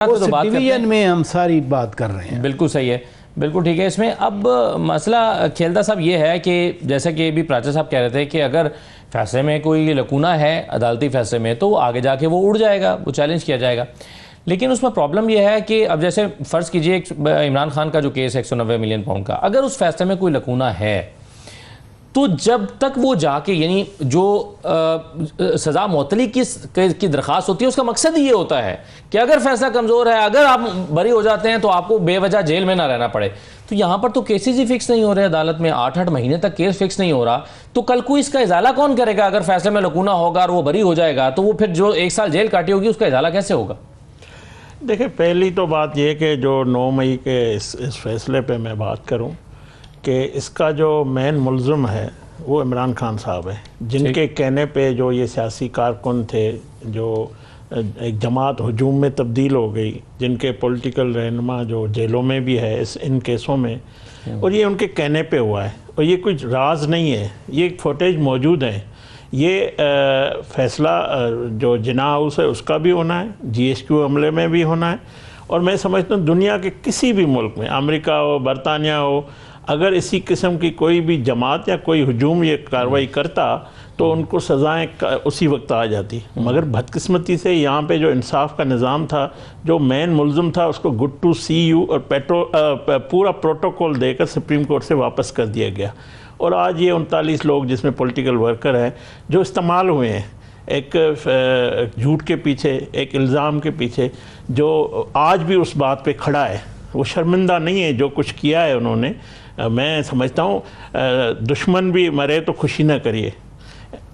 तो बात डिवीजन में हम सारी बात कर रहे हैं। बिल्कुल सही है, बिल्कुल ठीक है। इसमें अब मसला खेलदा साहब ये है कि जैसे कि अभी प्राचा साहब कह रहे थे कि अगर फैसले में कोई लकूना है अदालती फैसले में तो आगे जाके वो उड़ जाएगा, वो चैलेंज किया जाएगा। लेकिन उसमें प्रॉब्लम यह है कि अब जैसे फ़र्ज़ कीजिए इमरान खान का जो केस है 190 मिलियन पाउंड का, अगर उस फैसले में कोई लकूना है तो जब तक वो जाके यानी जो सज़ा मुअत्तली की दरख्वास्त होती है उसका मकसद ही ये होता है कि अगर फैसला कमज़ोर है, अगर आप बरी हो जाते हैं तो आपको बेवजह जेल में ना रहना पड़े। तो यहाँ पर तो केसेस ही फिक्स नहीं हो रहे अदालत में, 8-8 महीने तक केस फिक्स नहीं हो रहा। तो कल को इसका इजाला कौन करेगा? अगर फैसले में लकूना होगा और वो बरी हो जाएगा तो वो फिर जो 1 साल जेल काटी होगी उसका इजाला कैसे होगा? देखिए, पहली तो बात यह कि जो 9 मई के इस फैसले पे मैं बात करूं कि इसका जो मेन मुल्ज़िम है वो इमरान खान साहब है, जिनके कहने पे जो ये सियासी कारकुन थे जो एक जमात हजूम में तब्दील हो गई, जिनके पॉलिटिकल रहनुमा जो जेलों में भी है इन केसों में, और ये उनके कहने पे हुआ है और ये कुछ राज नहीं है, ये फुटेज मौजूद है। ये फैसला जो जिना हाउस है उसका भी होना है, GSQ हमले में भी होना है, और मैं समझता हूँ दुनिया के किसी भी मुल्क में, अमेरिका हो, बरतानिया हो, अगर इसी किस्म की कोई भी जमात या कोई हजूम ये कार्रवाई करता तो उनको सज़ाएं उसी वक्त आ जाती। मगर बदकिस्मती से यहाँ पे जो इंसाफ का निज़ाम था, जो मेन मुल्ज़िम था उसको गुड टू सी यू और पूरा प्रोटोकॉल देकर सुप्रीम कोर्ट से वापस कर दिया गया। और आज ये 39 लोग जिसमें पॉलिटिकल वर्कर हैं जो इस्तेमाल हुए हैं एक झूठ के पीछे, एक इल्ज़ाम के पीछे, जो आज भी उस बात पे खड़ा है, वो शर्मिंदा नहीं है जो कुछ किया है उन्होंने। मैं समझता हूँ दुश्मन भी मरे तो खुशी ना करिए।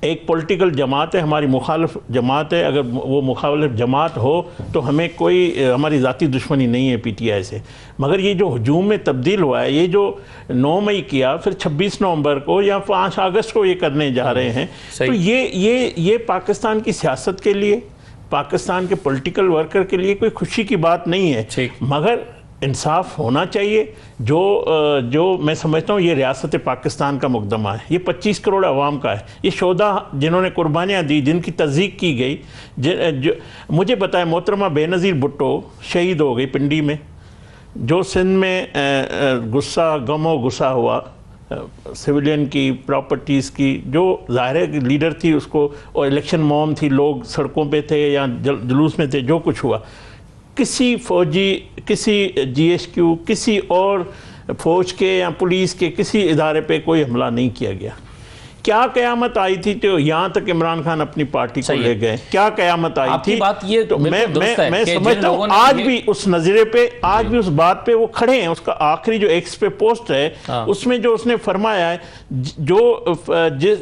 एक पॉलिटिकल जमात है, हमारी मुखालिफ जमात है, अगर वो मुखालिफ जमात हो तो हमें कोई हमारी ज़ाती दुश्मनी नहीं है PTI से। मगर ये जो हजूम में तब्दील हुआ है, ये जो 9 मई किया, फिर 26 नवंबर को या 5 अगस्त को ये करने जा रहे हैं, तो ये पाकिस्तान की सियासत के लिए, पाकिस्तान के पॉलिटिकल वर्कर के लिए कोई खुशी की बात नहीं है। मगर इंसाफ होना चाहिए। जो मैं समझता हूँ ये रियासत पाकिस्तान का मुकदमा है, ये 25 करोड़ अवाम का है, ये शोधा जिन्होंने कुर्बानियाँ दी, जिनकी तज़दीक की गई। मुझे बताएं, मोहतरमा बेनज़ीर भुट्टो शहीद हो गई पिंडी में, जो सिंध में गुस्सा गमो गुस्सा हुआ सिविलियन की प्रॉपर्टीज़ की, जो ज़ाहिर लीडर थी उसको, और इलेक्शन मॉम थी, लोग सड़कों पे थे या जुलूस में थे, जो कुछ हुआ, किसी फौजी, किसी GSQ, किसी और फौज के या पुलिस के किसी इदारे पे कोई हमला नहीं किया गया। क्या क़यामत आई थी तो यहाँ तक इमरान खान अपनी पार्टी को ले गए? क्या क़यामत आई थी? बात ये तो मैं समझता हूँ आज भी उस नज़रे पे, आज भी उस बात पे वो खड़े हैं। उसका आखिरी जो X पे पोस्ट है उसमें जो उसने फरमाया है,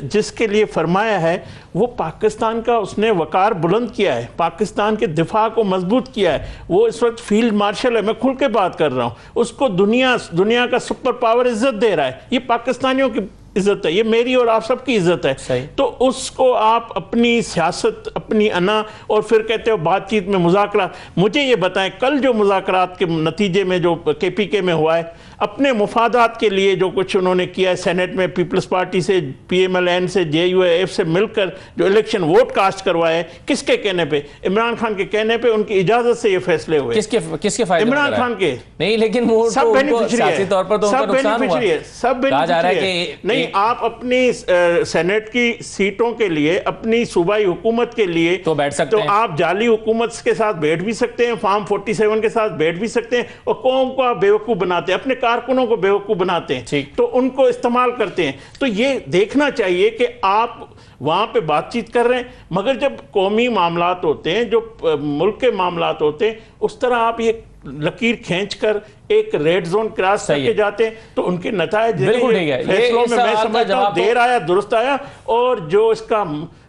जिसके लिए फरमाया है, वो पाकिस्तान का उसने वकार बुलंद किया है, पाकिस्तान के दिफा को मजबूत किया है। वो इस वक्त फील्ड मार्शल है, मैं खुल के बात कर रहा हूँ। उसको दुनिया का सुपर पावर इज्जत दे रहा है। ये पाकिस्तानियों की इज्जत है, ये मेरी और आप सबकी इज्जत है। तो उसको आप अपनी सियासत, अपनी अना, और फिर कहते हो बातचीत में मुज़ाकरात। मुझे ये बताएं, कल जो मुज़ाकरात के नतीजे में जो KPK में हुआ है, अपने मुफादात के लिए जो कुछ उन्होंने किया है, सेनेट में पीपल्स पार्टी से, PMLN से, JUAF से मिलकर जो इलेक्शन वोट कास्ट करवाए, किसके कहने पे? इमरान खान के कहने पे, उनकी इजाजत से ये फैसले हुए। किसके फायदे? इमरान खान के नहीं, लेकिन वो सब बेनिफिशियरी है, तौर पर तो सब बेनिफिशियरी है, सब बेनिफिशियरी है। नहीं, आप अपनी सेनेट की सीटों के लिए, अपनी सूबाई हुकूमत के लिए तो बैठ सकते हैं। आप जाली हुकूमत के साथ बैठ भी सकते हैं, फार्म 47 के साथ बैठ भी सकते हैं, और कौम को आप बेवकूफ़ बनाते हैं, अपने कारकुनों को बेवकूफ़ बनाते हैं, तो उनको इस्तेमाल करते हैं। तो ये देखना चाहिए कि आप वहाँ पे बातचीत कर रहे हैं, मगर जब कौमी मामलात होते हैं, जो मुल्क के मामलात होते हैं, उस तरह आप ये लकीर खींचकर एक रेड जोन क्रॉस करके जाते हैं, तो उनके नतायज फैसलों में मैं समझता हूँ देर आया दुरुस्त आया। और जो इसका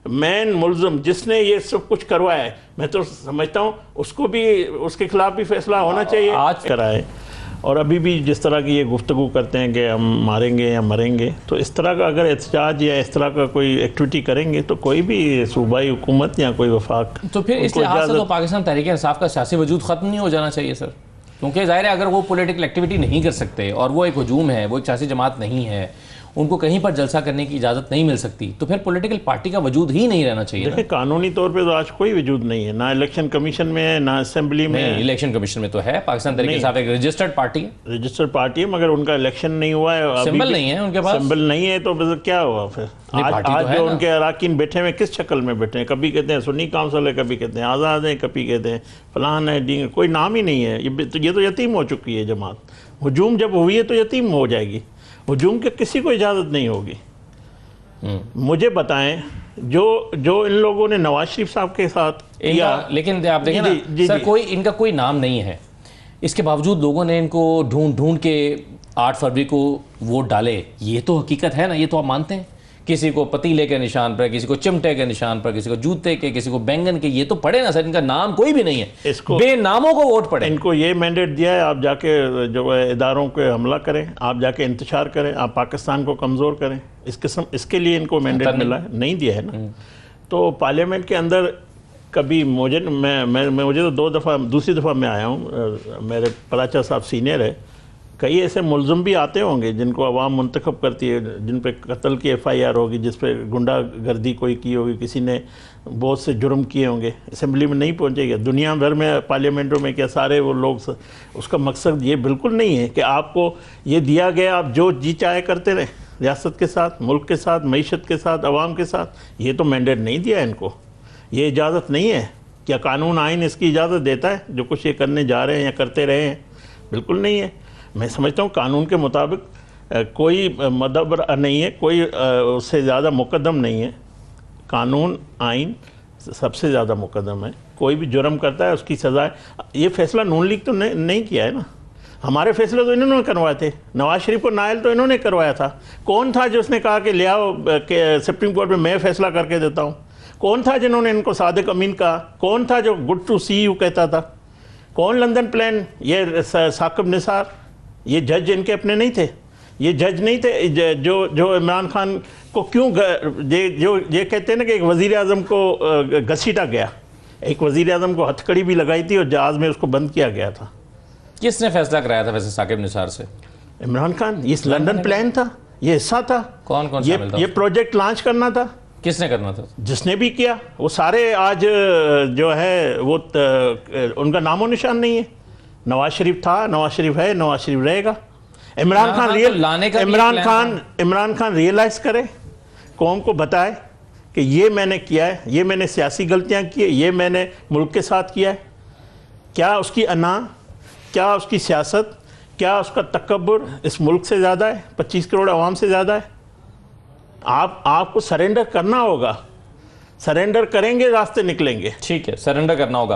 मेन मुल्ज़िम जिसने ये सब कुछ करवाया है, मैं तो समझता हूँ उसको भी, उसके खिलाफ भी फैसला होना चाहिए। आज कराए। और अभी भी जिस तरह की ये गुफ्तगू करते हैं कि हम मारेंगे या मरेंगे, तो इस तरह का अगर एहतजाज या इस तरह का कोई एक्टिविटी करेंगे तो कोई भी सूबाई हुकूमत या कोई वफाक, तो फिर इस लिहाज से तो पाकिस्तान तहरीक इंसाफ का सियासी वजूद ख़त्म नहीं हो जाना चाहिए सर? क्योंकि ज़ाहिर है अगर वो पॉलिटिकल एक्टिविटी नहीं कर सकते और वो एक हजूम है, वो एक सियासी जमात नहीं है, उनको कहीं पर जलसा करने की इजाज़त नहीं मिल सकती, तो फिर पॉलिटिकल पार्टी का वजूद ही नहीं रहना चाहिए। देखिए कानूनी तौर पे तो आज कोई वजूद नहीं है, ना इलेक्शन कमीशन में है, ना असेंबली में है। इलेक्शन कमीशन में तो है, पाकिस्तान तरीके साहब एक रजिस्टर्ड पार्टी है, रजिस्टर्ड पार्टी है, मगर उनका इलेक्शन नहीं हुआ है, सिंबल नहीं है उनके पास, सिंबल नहीं है, तो बस क्या हुआ फिर? आज जो उनके अराकीन बैठे हुए किस शक्ल में बैठे हैं? कभी कहते हैं सुन्नी काउंसिल है, कभी कहते हैं आज़ाद है, कभी कहते हैं फलान है, डी, कोई नाम ही नहीं है। ये तो यतीम हो चुकी है जमात। हुजूम जब हुई है तो यतीम हो जाएगी। हुजूम के किसी को इजाज़त नहीं होगी। मुझे बताएं जो इन लोगों ने नवाज शरीफ साहब के साथ किया, लेकिन आप देखें ना सर, कोई इनका कोई नाम नहीं है, इसके बावजूद लोगों ने इनको ढूंढ ढूंढ के 8 फरवरी को वोट डाले। ये तो हकीकत है ना, ये तो आप मानते हैं। किसी को पतीले के निशान पर, किसी को चिमटे के निशान पर, किसी को जूते के, किसी को बैंगन के, ये तो पड़े ना सर, इनका नाम कोई भी नहीं है, इसको बेनामों को वोट पड़े। इनको ये मैंडेट दिया है आप जाके जो है इदारों पे हमला करें, आप जाके इंतशार करें, आप पाकिस्तान को कमज़ोर करें। इसके लिए इनको मैंडेट मिला है, नहीं दिया है ना। तो पार्लियामेंट के अंदर कभी मुझे तो दूसरी दफ़ा मैं आया हूँ, मेरे पराचा साहब सीनियर है, कई ऐसे मुलज़म भी आते होंगे जिनको अवाम मुंतखब करती है, जिन पे कत्ल की FIR होगी, जिस पे गुंडागर्दी कोई की होगी, किसी ने बहुत से जुर्म किए होंगे, असेंबली में नहीं पहुंचेगा। दुनिया भर में पार्लियामेंटों में क्या सारे वो लोग, उसका मकसद ये बिल्कुल नहीं है कि आपको ये दिया गया आप जो जी चाहे करते रहें रियासत के साथ, मुल्क के साथ, मईशत के साथ, अवाम के साथ। ये तो मैंडेट नहीं दिया इनको, ये इजाज़त नहीं है। क्या कानून आइन इसकी इजाज़त देता है जो कुछ ये करने जा रहे हैं या करते रहे हैं? बिल्कुल नहीं है। मैं समझता हूँ कानून के मुताबिक कोई मदबर नहीं है, कोई उससे ज़्यादा मुकद्दम नहीं है। कानून आइन सबसे ज़्यादा मुकद्दम है। कोई भी जुर्म करता है उसकी सज़ा। ये फैसला नून लीग तो नहीं किया है ना, हमारे फैसले तो इन्होंने करवाए थे। नवाज शरीफ को नायल तो इन्होंने करवाया था। कौन था जो उसने कहा कि ले आओ कि सुप्रीम कोर्ट में मैं फैसला करके देता हूँ? कौन था जिन्होंने इनको सादिक अमीन कहा? कौन था जो गुड टू सी यू कहता था? कौन लंदन प्लान? ये साकिब निसार, ये जज इनके अपने नहीं थे, ये जज नहीं थे जो इमरान खान को क्यों ये कहते हैं ना कि एक वज़ीर आज़म को घसीटा गया, एक वज़ीर आज़म को हथकड़ी भी लगाई थी और जहाज़ में उसको बंद किया गया था। किसने फैसला कराया था वैसे साकिब निसार से? इमरान खान। ये लंदन प्लान था, ये हिस्सा था। कौन कौन शामिल था? ये प्रोजेक्ट लॉन्च करना था। किसने करना था? जिसने भी किया वो सारे आज जो है वो उनका नामो निशान नहीं है। नवाज शरीफ था, नवाज शरीफ है, नवाज शरीफ रहेगा। इमरान खान रियलाइज करे, कौम को बताए कि ये मैंने किया है, ये मैंने सियासी गलतियां की है, ये मैंने मुल्क के साथ किया है। क्या उसकी अना, क्या उसकी सियासत, क्या उसका तकब्बुर इस मुल्क से ज़्यादा है? 25 करोड़ आवाम से ज़्यादा है। आपको सरेंडर करना होगा। सरेंडर करेंगे, रास्ते निकलेंगे। ठीक है, सरेंडर करना होगा।